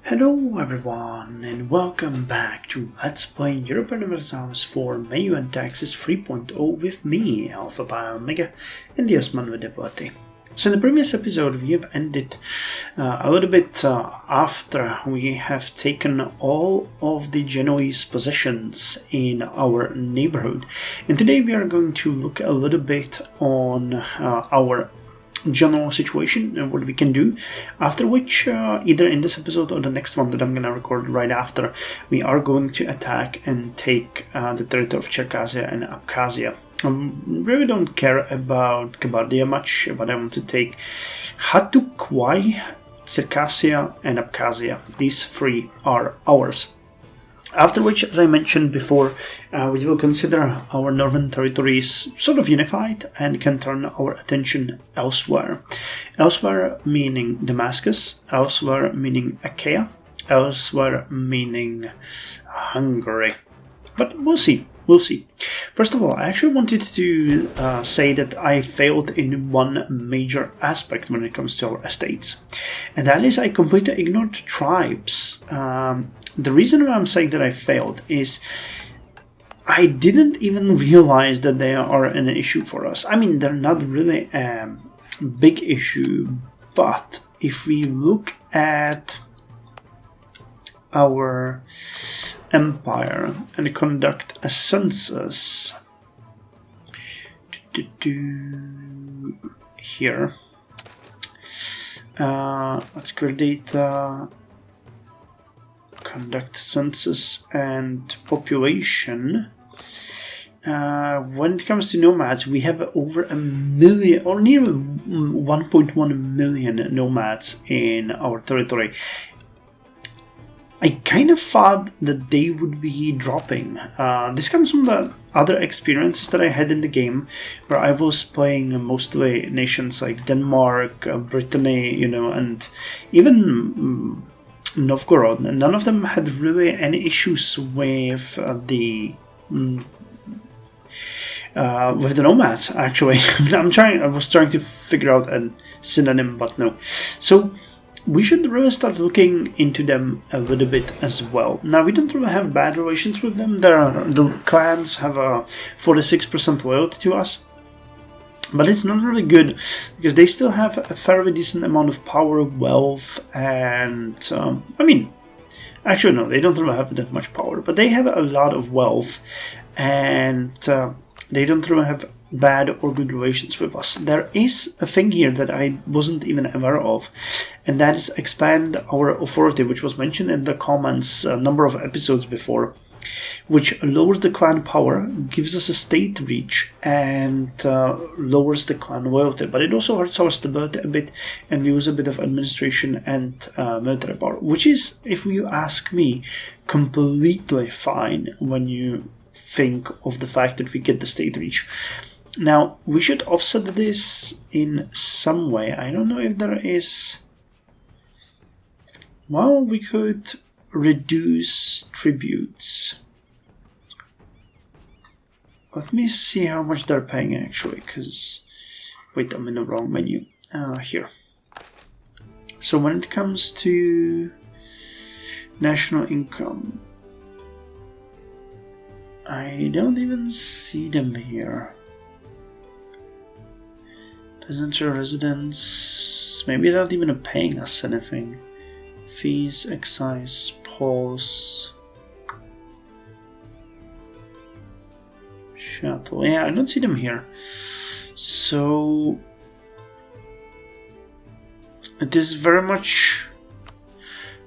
Hello everyone and welcome back to Let's Play Europa Universalis for MEIOU and Taxes 3.0 with me, Alpha by Omega, and the Ottoman with Devlet-i. So in the previous episode we have ended a little bit after we have taken all of the Genoese possessions in our neighborhood, and today we are going to look a little bit on our general situation and what we can do, after which either in this episode or the next one that I'm gonna record right after, we are going to attack and take the territory of Circassia and Abkhazia. I really don't care about Kabardia much, but I want to take Hatukvai, Circassia and Abkhazia. These three are ours. After which, as I mentioned before, we will consider our northern territories sort of unified and can turn our attention elsewhere. Elsewhere meaning Damascus, elsewhere meaning Achaia, elsewhere meaning Hungary. But we'll see. We'll see. First of all, I actually wanted to say that I failed in one major aspect when it comes to our estates. And that is I completely ignored tribes. The reason why I'm saying that I failed is I didn't even realize that they are an issue for us. I mean, they're not really a big issue, but if we look at our empire and conduct a census here, let's create conduct census and population. When it comes to nomads, we have over 1 million or near 1.1 million nomads in our territory. I kind of thought that they would be dropping. This comes from the other experiences that I had in the game, where I was playing mostly nations like Denmark, Brittany, and even Novgorod. And none of them had really any issues with the nomads. Actually, I was trying to figure out a synonym, but no. So we should really start looking into them a little bit as well. Now, we don't really have bad relations with them. The clans have a 46% loyalty to us, but it's not really good because they still have a fairly decent amount of power, wealth, and actually no, they don't really have that much power, but they have a lot of wealth, and they don't really have bad or good relations with us. There is a thing here that I wasn't even aware of, and that is expand our authority, which was mentioned in the comments a number of episodes before, which lowers the clan power, gives us a state reach, and lowers the clan loyalty. But it also hurts our stability a bit, and we use a bit of administration and military power, which is, if you ask me, completely fine when you think of the fact that we get the state reach. Now, we should offset this in some way. I don't know if there is. Well, we could reduce tributes. Let me see how much they're paying actually, because wait, I'm in the wrong menu. Here. So when it comes to national income, I don't even see them here. Residential residents, maybe they're not even paying us anything. Fees, excise, polls, shuttle. Yeah, I don't see them here. So it is very much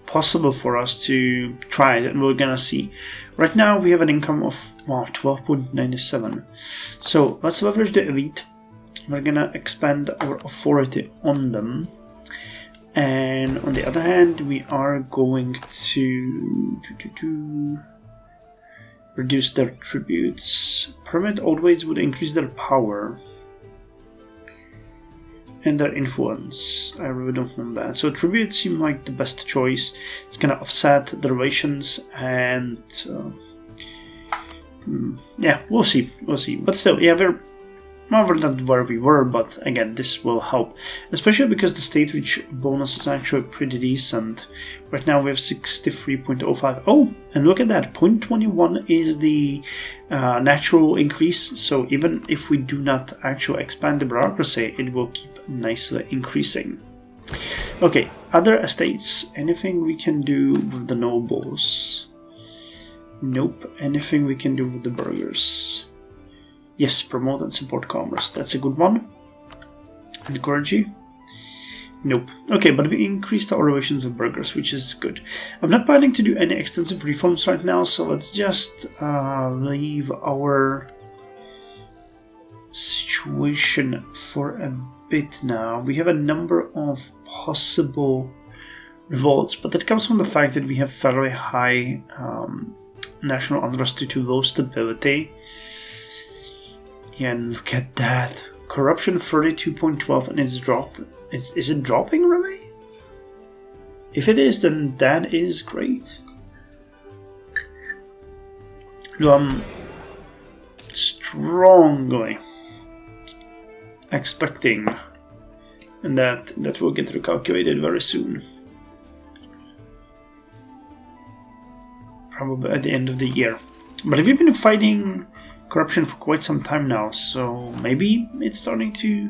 possible for us to try it, and we're gonna see. Right now we have an income of 12.97. So let's leverage the elite. We're gonna expand our authority on them, and on the other hand we are going to reduce their tributes. Permanent old ways would increase their power and their influence. I really don't want that. So tributes seem like the best choice. It's gonna offset the relations, and yeah, we'll see. But still, yeah, we're well, we're not where we were, but again, this will help, especially because the state reach bonus is actually pretty decent. Right now we have 63.05. Oh, and look at that, 0.21 is the natural increase, so even if we do not actually expand the bureaucracy, it will keep nicely increasing. Okay, other estates. Anything we can do with the nobles? Nope. Anything we can do with the burghers? Yes, promote and support commerce. That's a good one. Encourage you? Nope. Okay, but we increased our relations with burghers, which is good. I'm not planning to do any extensive reforms right now, so let's just leave our situation for a bit now. We have a number of possible revolts, but that comes from the fact that we have fairly high national unrest due to low stability. Yeah, and look at that. Corruption 32.12 and it's dropped. Is it dropping really? If it is, then that is great. So I'm strongly expecting that will get recalculated very soon. Probably at the end of the year. But we've been fighting corruption for quite some time now, so maybe it's starting to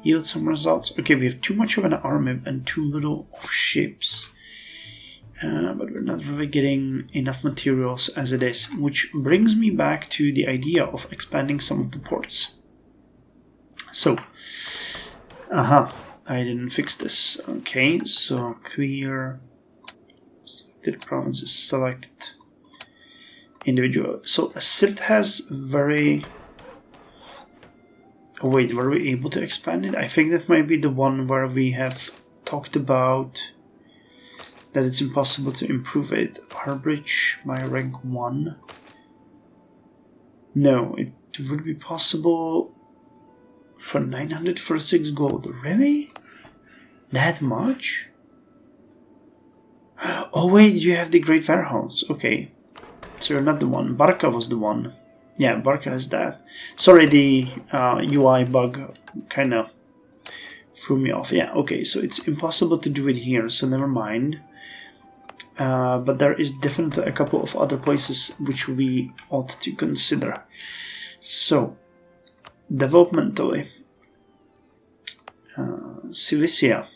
yield some results. Okay, we have too much of an army and too little of ships. But we're not really getting enough materials as it is, which brings me back to the idea of expanding some of the ports. So, I didn't fix this. Okay, so clear selected provinces, select individual. So Sirt has very... Oh wait, were we able to expand it? I think that might be the one where we have talked about that it's impossible to improve it. Harbridge by rank 1. No, it would be possible for 946 gold. Really? That much? Oh wait, you have the Great Warehouse. Okay. So you're not the one. Barca was the one. Yeah, Barca has that. Sorry, the UI bug kind of threw me off. Yeah, okay, so it's impossible to do it here, so never mind. But there is definitely a couple of other places which we ought to consider. So, developmentally, Cilicia,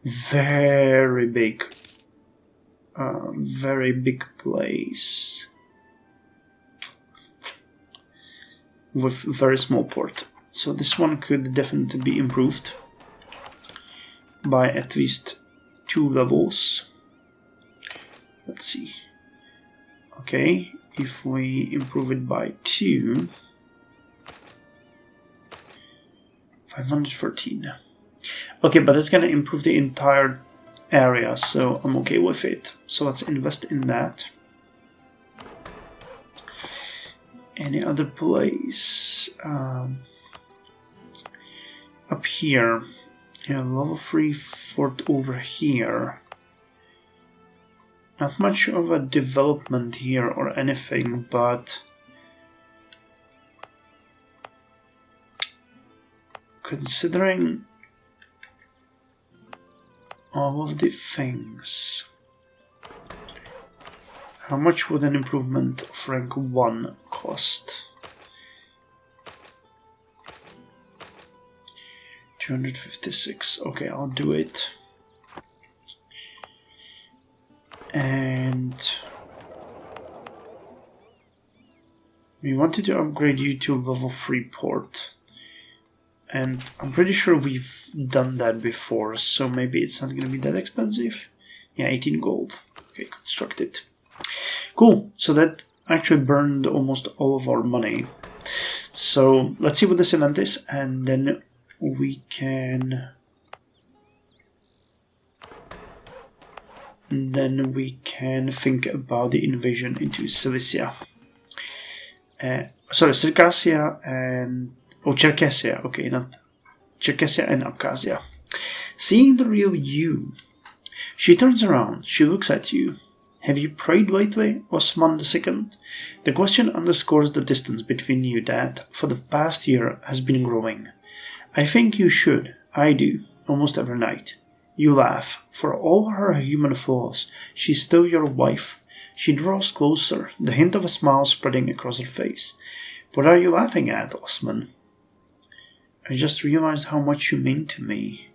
very big place with very small port. So this one could definitely be improved by at least 2 levels. Let's see. Okay, if we improve it by 2, 513. Okay, but that's gonna improve the entire area, so I'm okay with it. So let's invest in that. Any other place? Up here. Yeah, level 3 fort over here. Not much of a development here or anything, but considering all of the things, how much would an improvement of rank 1 cost? 256. Okay, I'll do it. And we wanted to upgrade you to level 3 port. And I'm pretty sure we've done that before, so maybe it's not going to be that expensive. Yeah, 18 gold. Okay, construct it. Cool, so that actually burned almost all of our money. So let's see what this event is, and then we can... think about the invasion into Cilicia. Sorry, Circassia and... Oh, Cherkessia. Okay, not Cherkessia and Abkhazia. Seeing the real you, she turns around, she looks at you, Have you prayed lately, Osman II? The question underscores the distance between you that, for the past year, has been growing. I think you should. I do. Almost every night. You laugh. For all her human flaws, she's still your wife. She draws closer, the hint of a smile spreading across her face. What are you laughing at, Osman? I just realized how much you mean to me.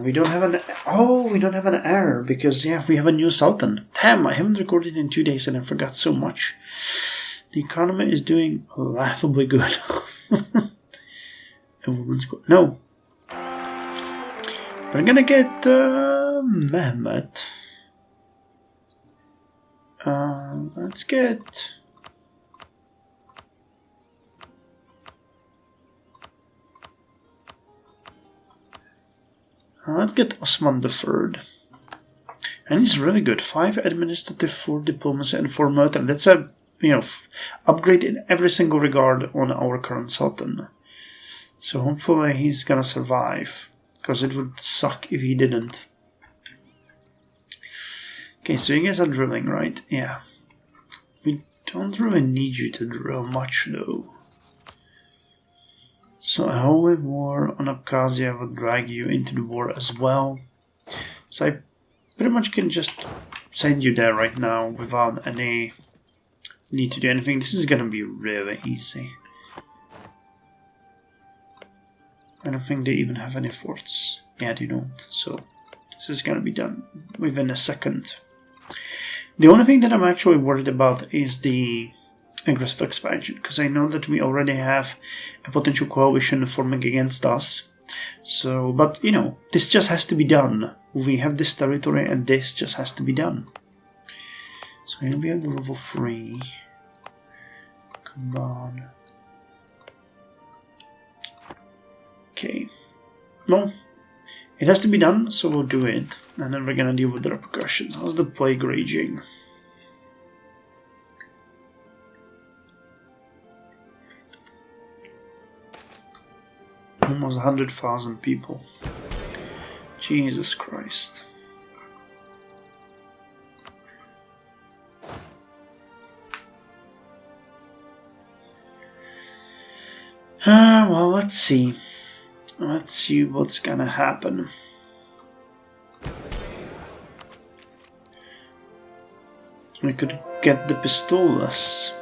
We don't have an error because, we have a new Sultan. Damn, I haven't recorded in 2 days and I forgot so much. The economy is doing laughably good. No. We're gonna get Mehmet. Let's get... Let's get Osman III. And he's really good. 5 administrative, 4 diplomacy, and 4 military. That's a, upgrade in every single regard on our current Sultan. So hopefully he's gonna survive. Because it would suck if he didn't. Okay, so you guys are drilling, right? Yeah. We don't really need you to drill much, though. So a holy war on Abkhazia would drag you into the war as well. So I pretty much can just send you there right now without any need to do anything. This is gonna be really easy. I don't think they even have any forts. Yeah, they don't. So this is gonna be done within a second. The only thing that I'm actually worried about is the aggressive expansion, because I know that we already have a potential coalition forming against us. So, but this just has to be done. We have this territory and this just has to be done. So here we have the level 3. Come on. Okay. Well, it has to be done, so we'll do it. And then we're gonna deal with the repercussions. How's the plague raging? Almost 100,000 people. Jesus Christ. Well, let's see. Let's see what's gonna happen. We could get the pistolas.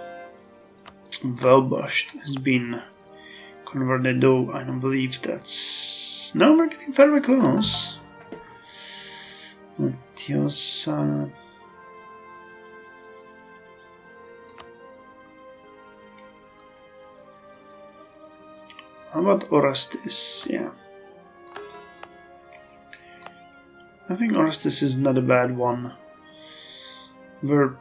Velbasht has been converted, though I don't believe that's... No, we're getting very close. Matiosa... How about Orestes? Yeah. I think Orestes is not a bad one. We're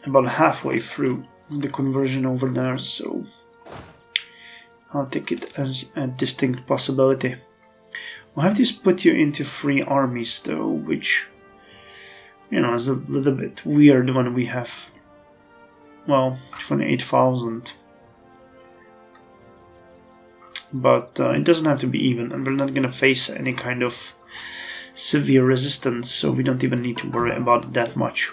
about halfway through the conversion over there, so I'll take it as a distinct possibility. We'll have to put you into 3 armies, though, which, is a little bit weird when we have, 28,000. But it doesn't have to be even, and we're not going to face any kind of severe resistance, so we don't even need to worry about it that much.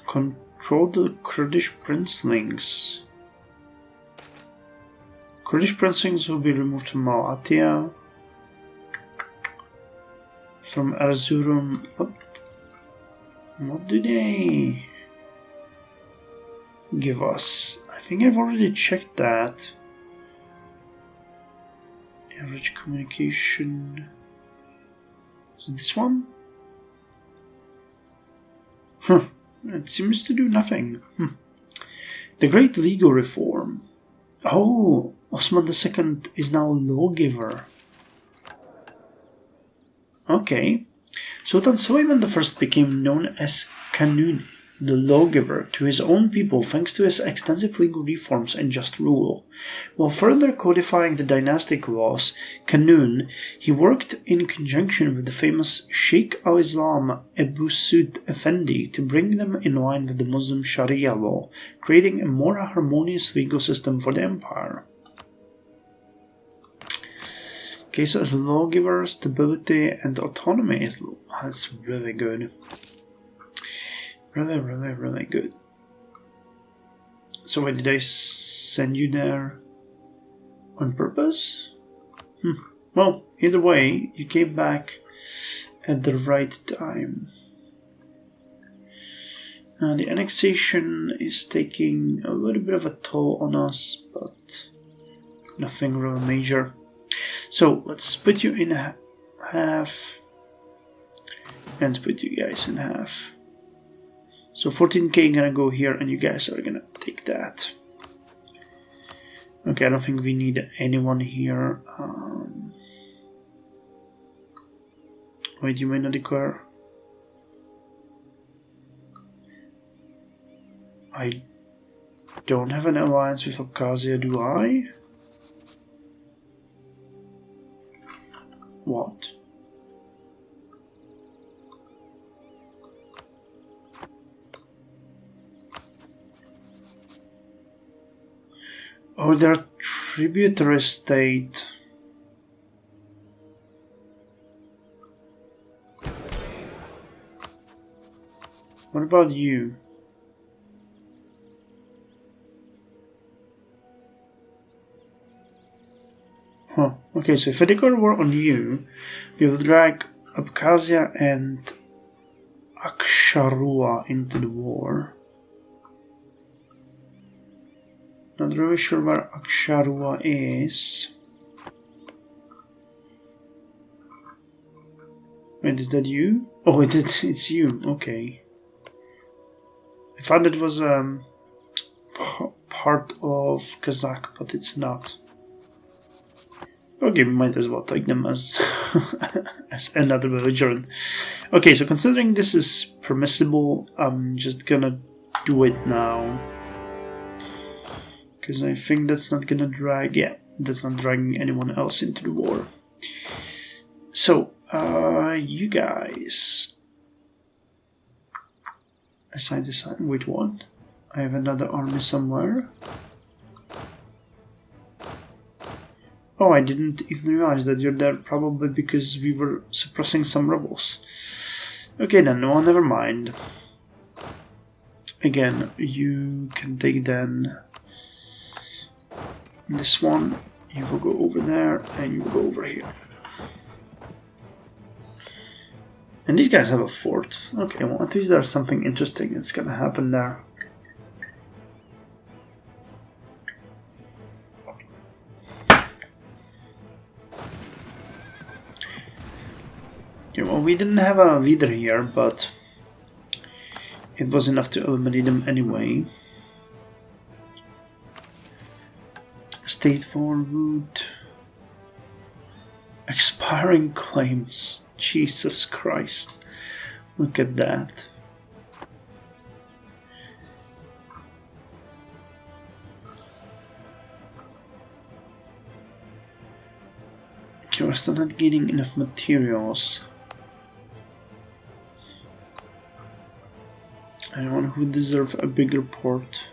Control the Kurdish princelings. Kurdish princelings will be removed from Malatya. From Erzurum. What do they give us? I think I've already checked that. Average communication. Is it this one? It seems to do nothing. The Great Legal Reform. Oh, Osman II is now lawgiver. Okay. Sultan Suleiman I became known as Kanuni, the lawgiver, to his own people thanks to his extensive legal reforms and just rule. While further codifying the dynastic laws, Kanun, he worked in conjunction with the famous Sheikh al-Islam Abu Sud Effendi to bring them in line with the Muslim Sharia law, creating a more harmonious legal system for the empire. Okay, so as lawgiver, stability and autonomy is low. That's really good. Really, really, really good. So why did I send you there on purpose? Well, either way, you came back at the right time. The annexation is taking a little bit of a toll on us, but nothing real major. So let's split you in half and split you guys in half. So 14k gonna go here and you guys are gonna take that. Okay, I don't think we need anyone here. Wait, you may not declare. I don't have an alliance with Abkhazia, do I? What? Oh, they're a tributary state. What about you? Huh. Okay, so if I declare war on you, we will drag Abkhazia and Aksharua into the war. Not really sure where Aksharua is. Wait, is that you? Oh, it's you. Okay. I thought it was part of Kazakh, but it's not. Okay, we might as well take them as as another belligerent. Okay, so considering this is permissible, I'm just gonna do it now. Because I think that's not gonna drag, yeah, that's not dragging anyone else into the war. So, you guys... Aside, wait, what? I have another army somewhere. Oh, I didn't even realize that you're there, probably because we were suppressing some rebels. Okay then, no, never mind. Again, you can take then this one, you will go over there, and you will go over here. And these guys have a fort. Okay, well, at least there's something interesting that's gonna happen there. Okay, well, we didn't have a leader here, but it was enough to eliminate them anyway. State forward. Expiring claims. Jesus Christ. Look at that. Okay, we're still not getting enough materials. Anyone who deserves a bigger port.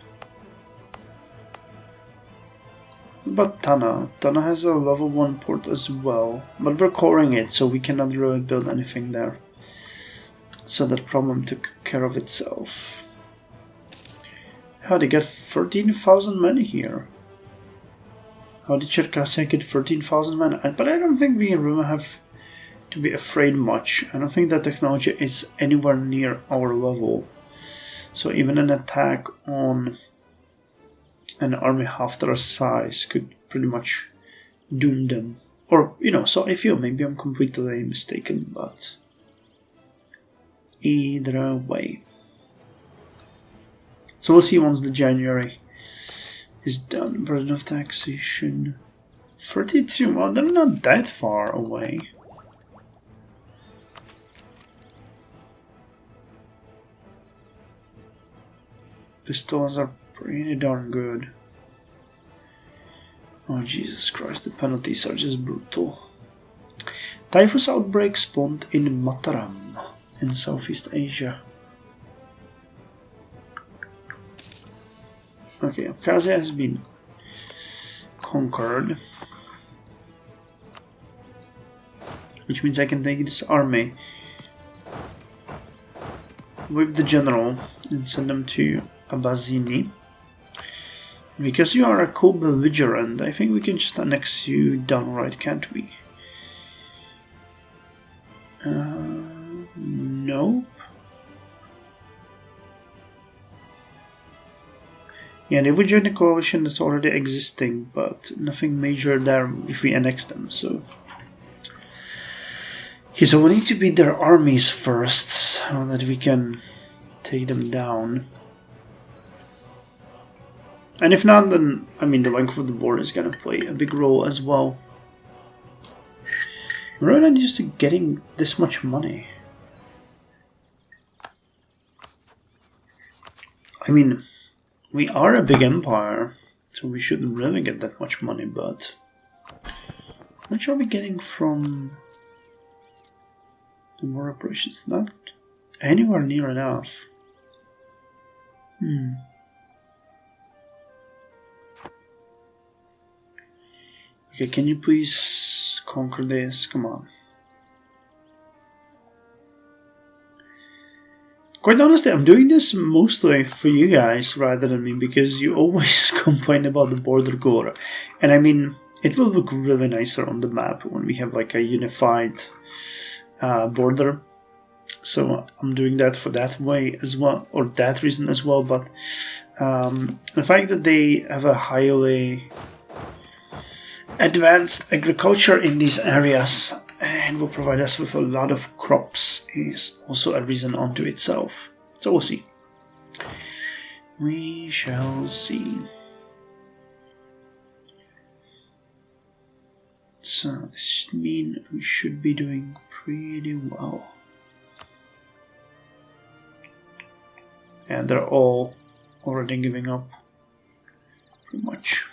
But Tana has a level 1 port as well, but we're coring it, so we cannot really build anything there. So that problem took care of itself. How they get 13,000 men here? How did Cherkassia get 13,000 men? But I don't think we really have to be afraid much. I don't think that technology is anywhere near our level. So even an attack on an army half their size could pretty much doom them. Or, you know, so I feel maybe I'm completely mistaken, but either way. So we'll see once the January is done. Burden of taxation 32. Well, they're not that far away. Pistols are pretty darn good. Oh Jesus Christ, the penalties are just brutal. Typhus outbreak spawned in Mataram in Southeast Asia. Okay, Abkhazia has been conquered. which means I can take this army with the general and send them to Abazini. Because you are a co-belligerent, I think we can just annex you downright, can't we? Nope. Yeah, they would join the coalition that's already existing, but nothing major there if we annex them, so... Okay, so we need to beat their armies first, so that we can take them down. And if not, then, I mean, the length of the border is gonna play a big role as well. We're not used to getting this much money. I mean, we are a big empire, so we shouldn't really get that much money, but... How much are we getting from the war operations? Not anywhere near enough. Okay, can you please conquer this? Come on. Quite honestly, I'm doing this mostly for you guys rather than me, because you always complain about the border gore. And I mean, it will look really nicer on the map when we have like a unified border. So I'm doing that for that way as well, or that reason as well. But the fact that they have a highly advanced agriculture in these areas and will provide us with a lot of crops is also a reason unto itself. So we'll see. We shall see. So this means we should be doing pretty well. And they're all already giving up pretty much.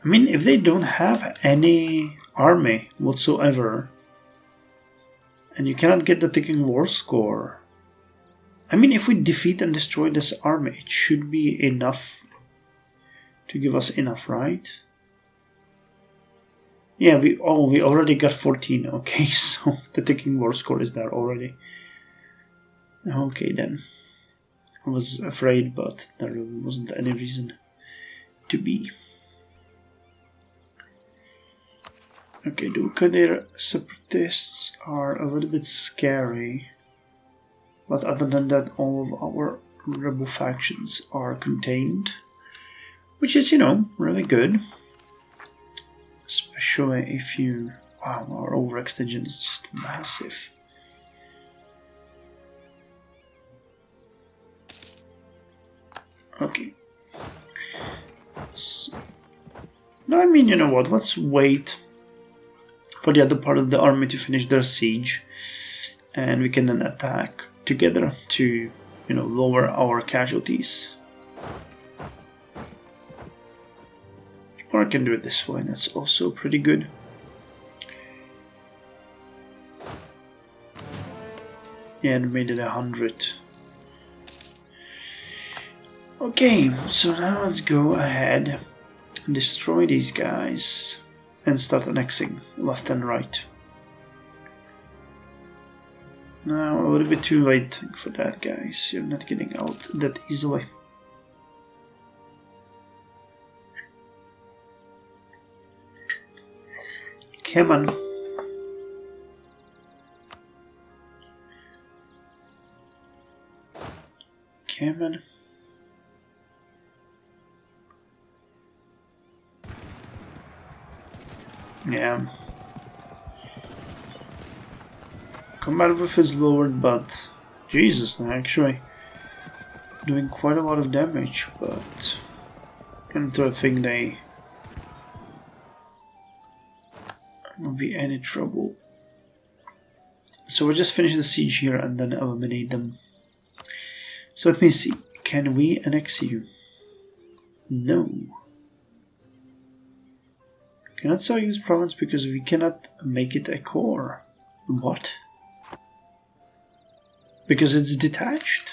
I mean, if they don't have any army whatsoever, and you cannot get the ticking war score, I mean, if we defeat and destroy this army, it should be enough to give us enough, right? Yeah, we already got 14, okay, so the ticking war score is there already. Okay then. I was afraid, but there wasn't any reason to be. Okay, the Ukadir separatists are a little bit scary, but other than that, all of our rebel factions are contained, which is, you know, really good. Especially if you... Wow, our overextension is just massive. Okay. So, I mean, you know what, let's wait for the other part of the army to finish their siege, and we can then attack together to, you know, lower our casualties. Or I can do it this way, that's also pretty good. Yeah, and made it 100. Okay, so now let's go ahead and destroy these guys and start annexing left and right. Now, a little bit too late for that, guys. You're not getting out that easily. Come on. Come on. Yeah. Combat with is lowered, but Jesus, they're actually doing quite a lot of damage, but I don't think they will be any trouble. So we'll just finish the siege here and then eliminate them. So let me see. Can we annex you? No. Cannot sell you this province because we cannot make it a core. What? Because it's detached?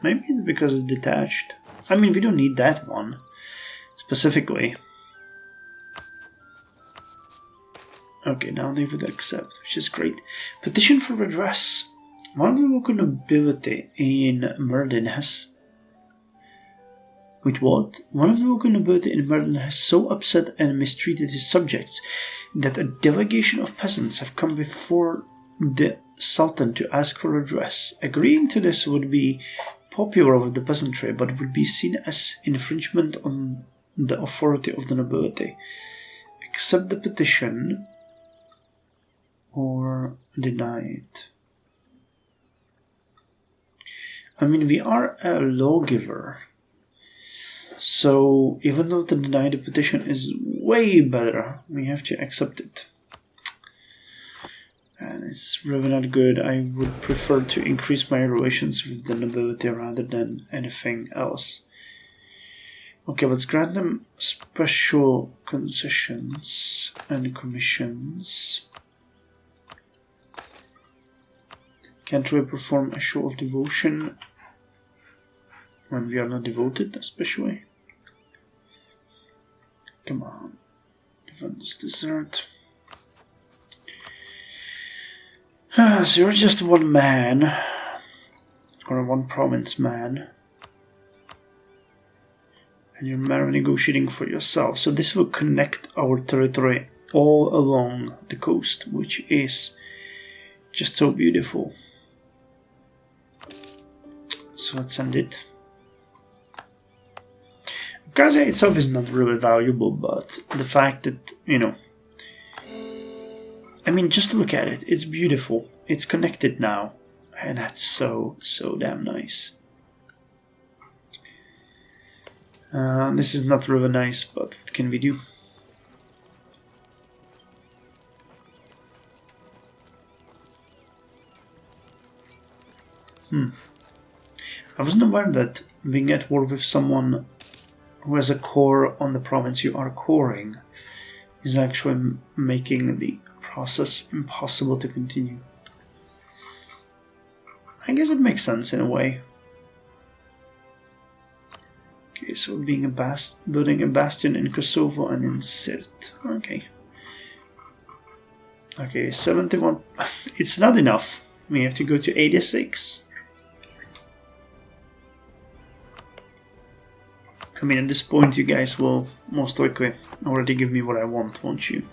Maybe it's because it's detached. I mean, we don't need that one. specifically. Okay, now they would accept, which is great. Petition for redress. One of the local nobility in Merlin has... Wait, what? One of the local nobility in Merlin has so upset and mistreated his subjects that a delegation of peasants have come before the Sultan to ask for redress. Agreeing to this would be popular with the peasantry, but would be seen as infringement on the authority of the nobility. Accept the petition or deny it. I mean, we are a lawgiver, so even though the deny the petition is way better, we have to accept it. And it's really not good. I would prefer to increase my relations with the nobility rather than anything else. Okay, let's grant them special concessions and commissions. Can't we perform a show of devotion when we are not devoted, especially? Come on, defend this desert. So you're just one man, or one province man, and you're merely negotiating for yourself. So this will connect our territory all along the coast, which is just so beautiful. So let's end it. Gratia itself is not really valuable, but the fact that, you know, I mean, just look at it. It's beautiful. It's connected now. And that's so damn nice. This is not really nice, but what can we do? I wasn't aware that being at war with someone who has a core on the province you are coring is actually making the process impossible to continue. I guess it makes sense in a way. Okay, so building a bastion in Kosovo and in Sirt. Okay, 71. It's not enough. We have to go to 86. I mean, at this point, you guys will most likely already give me what I want, won't you?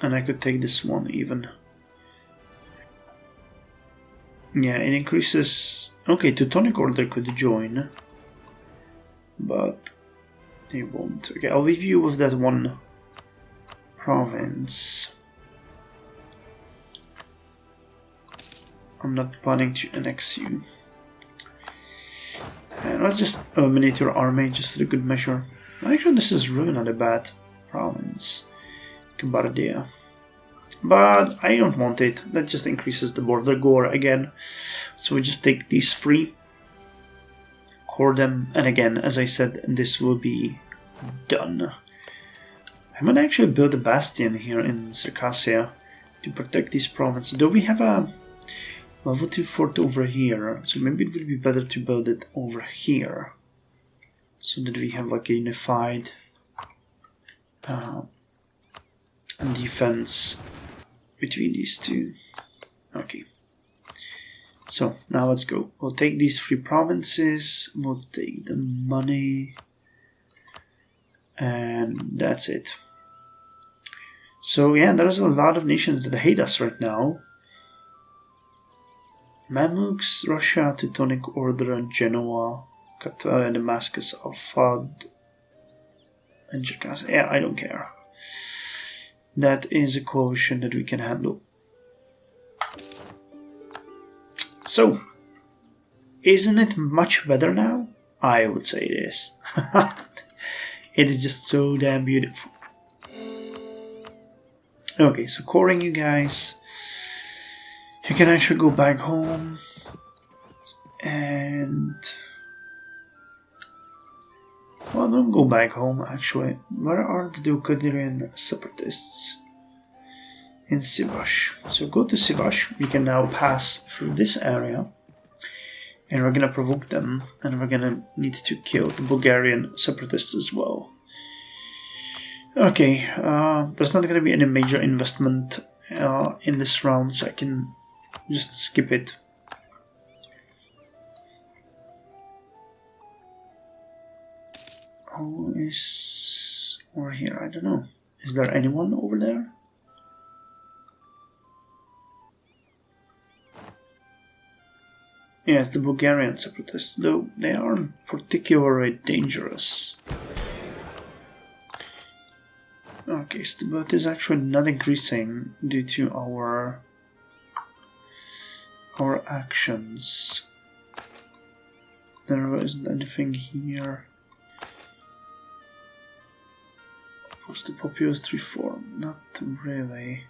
And I could take this one even. Yeah, it increases... Okay, Teutonic Order could join. But they won't. Okay, I'll leave you with that one province. I'm not planning to annex you. And let's just eliminate your army just for the good measure. Actually, this is really not a bad province. Bardia. But I don't want it. That just increases the border gore again. So we just take these three, core them, and again, as I said, this will be done. I'm gonna actually build a bastion here in Circassia to protect these provinces. Though we have a level 2 fort over here, so maybe it would be better to build it over here, so that we have like a unified defense between these two. Okay, so now let's go. We'll take these three provinces, we'll take the money, and that's it. So yeah, there's a lot of nations that hate us right now. Mamluks, Russia, Teutonic Order, Genoa, Carthago, Damascus, Al-Fad, and Circassia. Yeah, I don't care. That is a coalition that we can handle. So, isn't it much better now? I would say it is. It is just so damn beautiful. Okay, so coring you guys. You can actually go back home. And... well, don't go back home, actually. Where are the Dukadirian separatists? In Sivash. So go to Sivash. We can now pass through this area. And we're gonna provoke them, and we're gonna need to kill the Bulgarian separatists as well. Okay, there's not gonna be any major investment in this round, so I can just skip it. Who is over here? I don't know. Is there anyone over there? Yes, the Bulgarian separatists, though they aren't particularly dangerous. Okay, so the boat is actually not increasing due to our actions. There isn't anything here. Post the populist reform, not really.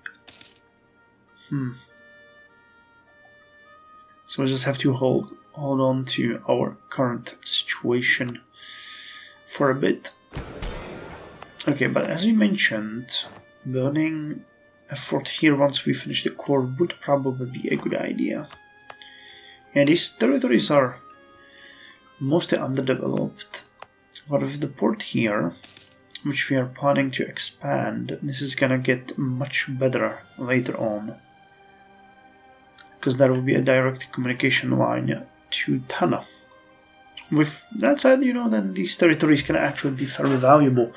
So we just have to hold on to our current situation for a bit. Okay, but as we mentioned, building a fort here once we finish the core would probably be a good idea. And these territories are mostly underdeveloped, but with the port here, which we are planning to expand, this is gonna get much better later on. Because there will be a direct communication line to Tana. With that said, you know, then these territories can actually be very valuable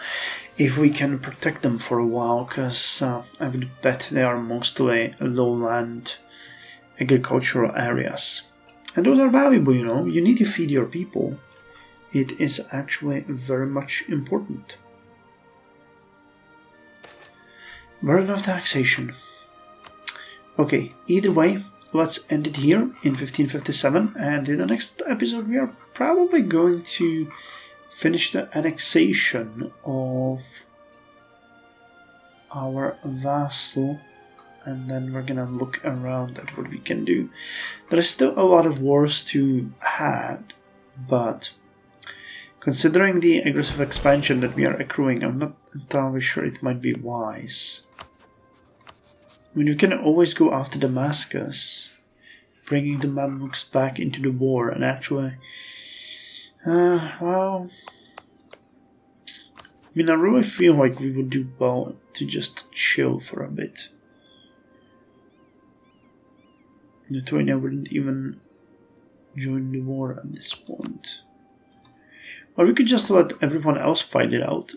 if we can protect them for a while, because I would bet they are mostly lowland agricultural areas. And those are valuable, you know, you need to feed your people. It is actually very much important. Burden of taxation. Okay, either way, let's end it here in 1557, and in the next episode we are probably going to finish the annexation of our vassal, and then we're gonna look around at what we can do. There is still a lot of wars to have, but considering the aggressive expansion that we are accruing, I'm not entirely sure it might be wise. I mean, you can always go after Damascus, bringing the Mamluks back into the war, and actually, well, I mean, I really feel like we would do well to just chill for a bit. Lithuania wouldn't even join the war at this point. Or we could just let everyone else fight it out.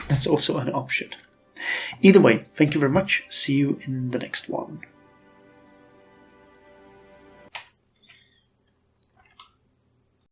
That's also an option. Either way, thank you very much. See you in the next one.